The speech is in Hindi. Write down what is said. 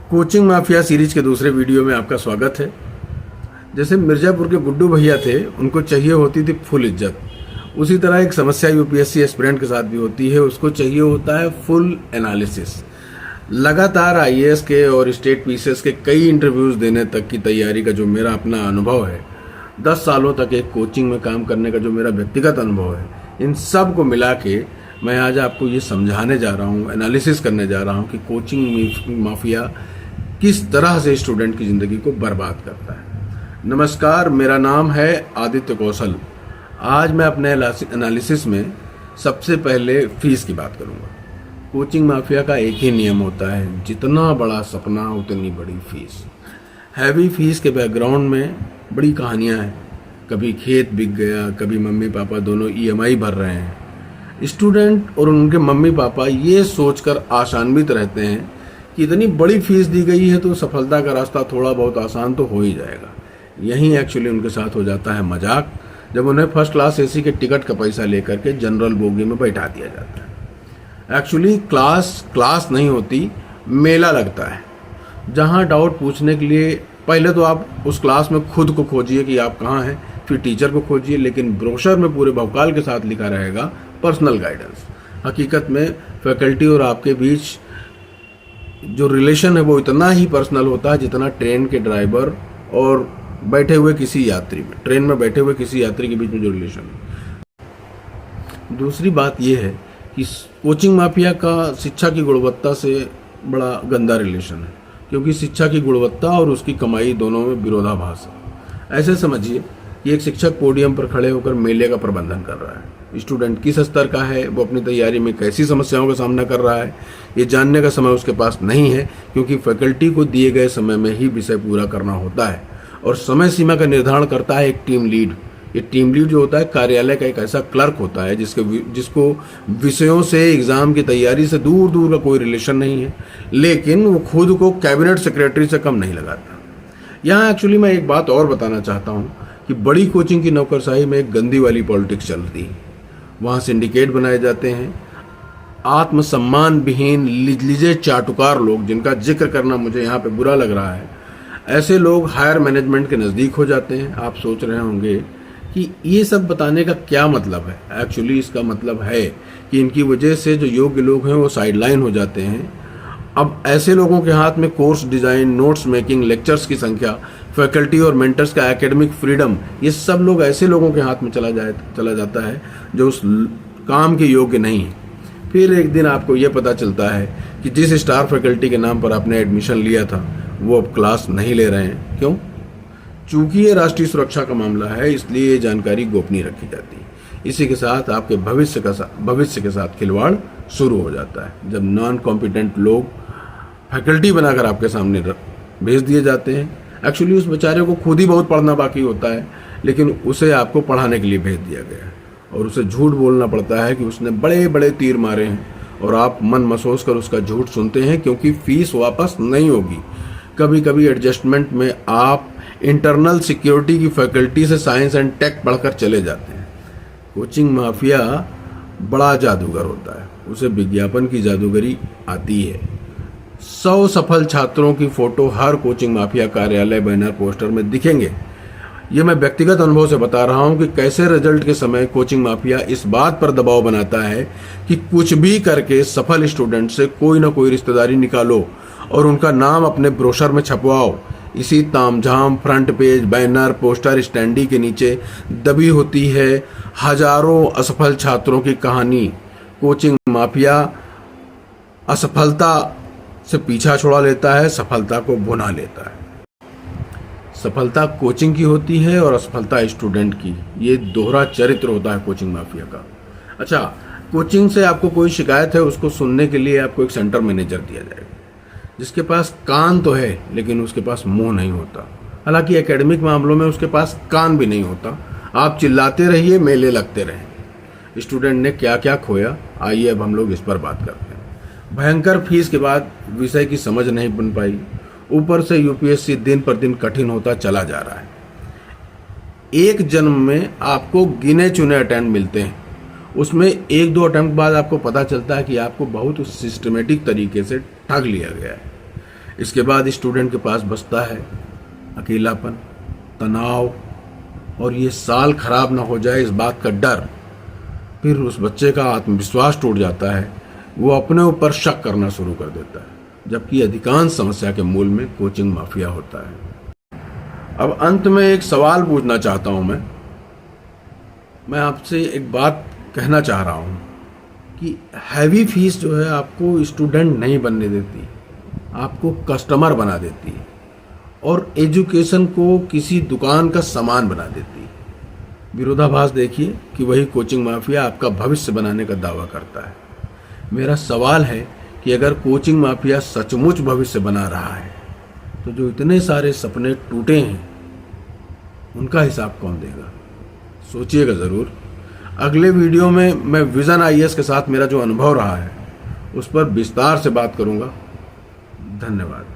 कोचिंग माफिया सीरीज के दूसरे वीडियो में आपका स्वागत है। जैसे मिर्जापुर के गुड्डू भैया थे, उनको चाहिए होती थी फुल इज्जत, उसी तरह एक समस्या यूपीएससी एस्पिरेंट के साथ भी होती है। उसको चाहिए होता है फुल एनालिसिस। लगातार आईएएस के और स्टेट पीसीएस के कई इंटरव्यूज देने तक की तैयारी का जो मेरा अपना अनुभव है, 10 सालों तक एक कोचिंग में काम करने का जो मेरा व्यक्तिगत अनुभव है, इन सब को मिला के मैं आज आपको ये समझाने जा रहा हूँ, एनालिसिस करने जा रहा हूँ कि कोचिंग माफिया किस तरह से स्टूडेंट की ज़िंदगी को बर्बाद करता है। नमस्कार, मेरा नाम है आदित्य कौशल। आज मैं अपने एनालिसिस में सबसे पहले फीस की बात करूँगा। कोचिंग माफिया का एक ही नियम होता है, जितना बड़ा सपना उतनी बड़ी फीस। हैवी फीस के बैकग्राउंड में बड़ी कहानियाँ हैं। कभी खेत बिक गया, कभी मम्मी पापा दोनों ईएमआई भर रहे हैं। स्टूडेंट और उनके मम्मी पापा ये सोचकर आशान्वित रहते हैं कि इतनी बड़ी फीस दी गई है तो सफलता का रास्ता थोड़ा बहुत आसान तो हो ही जाएगा। यहीं एक्चुअली उनके साथ हो जाता है मजाक, जब उन्हें फर्स्ट क्लास एसी के टिकट का पैसा लेकर के जनरल बोगी में बैठा दिया जाता है। एक्चुअली क्लास नहीं होती, मेला लगता है, जहां डाउट पूछने के लिए पहले तो आप उस क्लास में खुद को खोजिए कि आप कहाँ हैं, फिर टीचर को खोजिए, लेकिन ब्रोशर में पूरे भौकाल के साथ लिखा रहेगा पर्सनल गाइडेंस। हकीकत में फैकल्टी और आपके बीच जो रिलेशन है वो इतना ही पर्सनल होता है जितना ट्रेन के ड्राइवर और बैठे हुए किसी यात्री में, ट्रेन में बैठे हुए किसी यात्री के बीच में जो रिलेशन है। दूसरी बात यह है कि कोचिंग माफिया का शिक्षा की गुणवत्ता से बड़ा गंदा रिलेशन है, क्योंकि शिक्षा की गुणवत्ता और उसकी कमाई दोनों में विरोधाभास है। ऐसे समझिए कि एक शिक्षक पोडियम पर खड़े होकर मेले का प्रबंधन कर रहा है। स्टूडेंट किस स्तर का है, वो अपनी तैयारी में कैसी समस्याओं का सामना कर रहा है, ये जानने का समय उसके पास नहीं है, क्योंकि फैकल्टी को दिए गए समय में ही विषय पूरा करना होता है और समय सीमा का निर्धारण करता है एक टीम लीड। ये टीम लीड जो होता है कार्यालय का एक ऐसा क्लर्क होता है जिसको विषयों से, एग्जाम की तैयारी से दूर दूर का कोई रिलेशन नहीं है, लेकिन वो खुद को कैबिनेट सेक्रेटरी से कम नहीं लगाता। यहाँ एक्चुअली मैं एक बात और बताना चाहता हूँ कि बड़ी कोचिंग की नौकरशाही में एक गंदी वाली पॉलिटिक्स चलती है। वहाँ सिंडिकेट बनाए जाते हैं। आत्मसम्मान विहीन लिजे चाटुकार लोग, जिनका जिक्र करना मुझे यहाँ पे बुरा लग रहा है, ऐसे लोग हायर मैनेजमेंट के नज़दीक हो जाते हैं। आप सोच रहे होंगे कि ये सब बताने का क्या मतलब है। एक्चुअली इसका मतलब है कि इनकी वजह से जो योग्य लोग हैं वो साइडलाइन हो जाते हैं। अब ऐसे लोगों के हाथ में course design, notes making, lectures की संख्या, फैकल्टी और मेंटर्स का एकेडमिक फ्रीडम, ये सब लोग ऐसे लोगों के हाथ में चला जाता है जो उस काम के योग्य नहीं है। फिर एक दिन आपको ये पता चलता है कि जिस स्टार फैकल्टी के नाम पर आपने एडमिशन लिया था वो अब क्लास नहीं ले रहे हैं। क्यों? चूंकि ये राष्ट्रीय सुरक्षा का मामला है, इसलिए ये जानकारी गोपनीय रखी जाती है। इसी के साथ आपके भविष्य के साथ खिलवाड़ शुरू हो जाता है, जब नॉन कॉम्पिटेंट लोग फैकल्टी बनाकर आपके सामने भेज दिए जाते हैं। एक्चुअली उस बेचारे को खुद ही बहुत पढ़ना बाकी होता है, लेकिन उसे आपको पढ़ाने के लिए भेज दिया गया है और उसे झूठ बोलना पड़ता है कि उसने बड़े बड़े तीर मारे हैं, और आप मन महसूस कर उसका झूठ सुनते हैं, क्योंकि फीस वापस नहीं होगी। कभी कभी एडजस्टमेंट में आप इंटरनल सिक्योरिटी की फैकल्टी से साइंस एंड टेक पढ़कर चले जाते हैं। कोचिंग माफिया बड़ा जादूगर होता है, उसे विज्ञापन की जादूगरी आती है। 100 सफल छात्रों की फोटो हर कोचिंग माफिया कार्यालय बैनर पोस्टर में दिखेंगे। ये मैं व्यक्तिगत अनुभव से बता रहा हूं कि कैसे रिजल्ट के समय कोचिंग माफिया इस बात पर दबाव बनाता है कि कुछ भी करके सफल स्टूडेंट से कोई ना कोई रिश्तेदारी निकालो और उनका नाम अपने ब्रोशर में छपवाओ। इसी तामझाम front page, banner, poster, standee के नीचे दबी होती है हजारों असफल छात्रों की कहानी। कोचिंग माफिया असफलता से पीछा छुड़ा लेता है, सफलता को बुना लेता है। सफलता कोचिंग की होती है और असफलता स्टूडेंट की। ये दोहरा चरित्र होता है कोचिंग माफिया का। अच्छा, कोचिंग से आपको कोई शिकायत है, उसको सुनने के लिए आपको एक सेंटर मैनेजर दिया जाएगा, जिसके पास कान तो है लेकिन उसके पास मुंह नहीं होता। हालांकि एकेडमिक मामलों में उसके पास कान भी नहीं होता। आप चिल्लाते रहिए, मेले लगते रहें। स्टूडेंट ने क्या क्या खोया, आइए अब हम लोग इस पर बात करते हैं। भयंकर फीस के बाद विषय की समझ नहीं बन पाई, ऊपर से यूपीएससी दिन पर दिन कठिन होता चला जा रहा है। एक जन्म में आपको गिने चुने अटेम्प्ट मिलते हैं, उसमें 1-2 अटेम्प्ट बाद आपको पता चलता है कि आपको बहुत सिस्टमेटिक तरीके से ठग लिया गया है। इसके बाद स्टूडेंट के पास बचता है अकेलापन, तनाव, और ये साल खराब ना हो जाए इस बात का डर। फिर उस बच्चे का आत्मविश्वास टूट जाता है, वो अपने ऊपर शक करना शुरू कर देता है, जबकि अधिकांश समस्या के मूल में कोचिंग माफिया होता है। अब अंत में एक सवाल पूछना चाहता हूं मैं आपसे एक बात कहना चाह रहा हूं कि हैवी फीस जो है आपको स्टूडेंट नहीं बनने देती, आपको कस्टमर बना देती है और एजुकेशन को किसी दुकान का सामान बना देती है। विरोधाभास देखिए कि वही कोचिंग माफिया आपका भविष्य बनाने का दावा करता है। मेरा सवाल है कि अगर कोचिंग माफिया सचमुच भविष्य बना रहा है तो जो इतने सारे सपने टूटे हैं उनका हिसाब कौन देगा? सोचिएगा ज़रूर। अगले वीडियो में मैं विजन आईएएस के साथ मेरा जो अनुभव रहा है उस पर विस्तार से बात करूंगा। धन्यवाद।